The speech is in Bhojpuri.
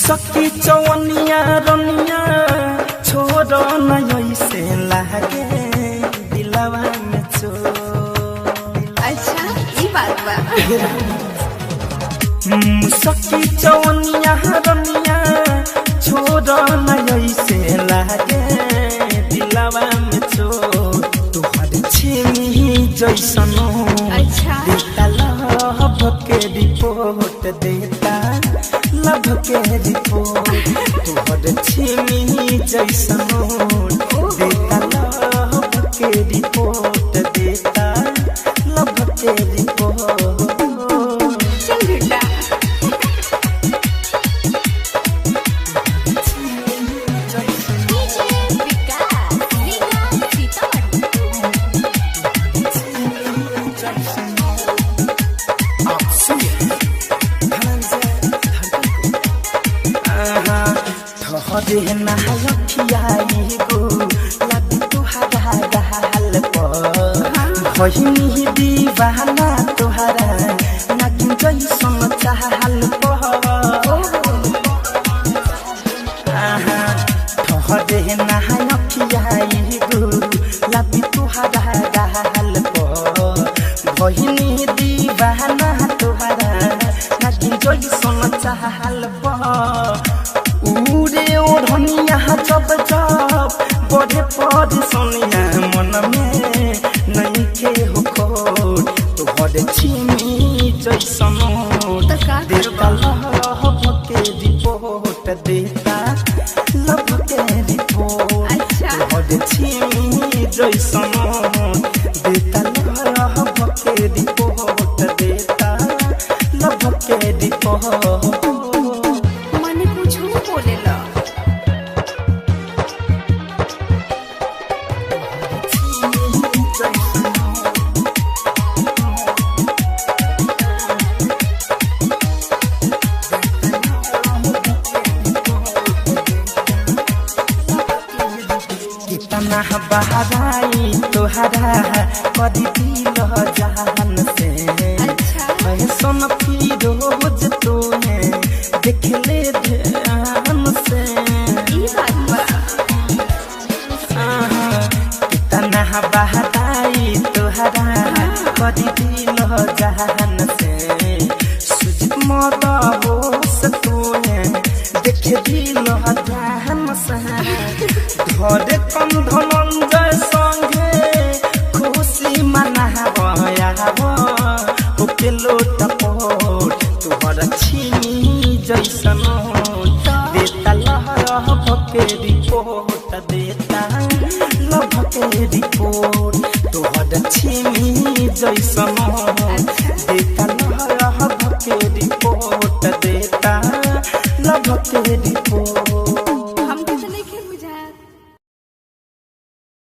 सखी चवनिया रनिया छोड़ न ऐसे लागे दिलवा में चोट। अच्छा ये बात बा। सखी चवनिया रनिया छोड़ न ऐसे लागे दिलवा में चोट। तुहर छेमी जैसनो देता लभ के रिपोर्ट देता लभ के रिपोर्ट। तुहर छेमी जैसनो देता लभ के रिपोर्ट देता लभ के रिपोर्ट। चल बेटा हरे नखियाई गो लगी तुहरा गाल पर भइनी दीवाना तुहरा नागिन जैसन चाहल हरे नखियाई गो लगी तुहरा गाल पर भइनी दीवाना तुहरा नागिन जैसन चाहल उरे ओढ़निया जब जब बढ़े पद सोनिया मन में नहीं के हो खोट। तुहर छीमी जैसन देता लभ के रिपोर्ट देता लभ के रिपोर्ट। तुहर छीमी जैसन देता लभ के रिपोर्ट देता लभ के रिपोर्ट। कितना बहराई तोहरा कदी दिल जहान से फैशन फिरोज तोहे देख ले ध्यान से। कितना बहराई तोहरा कदी दिल जहान से सुजित मद होश तोहे देख दिल ध्यान से। धरे कम धनंजय संगे खुशी मनाब होके लोट पोट। तुहर छीमी जैसन देता लभ के रिपोर्ट देता लभ के रिपोर्ट। तुहर छीमी जैसन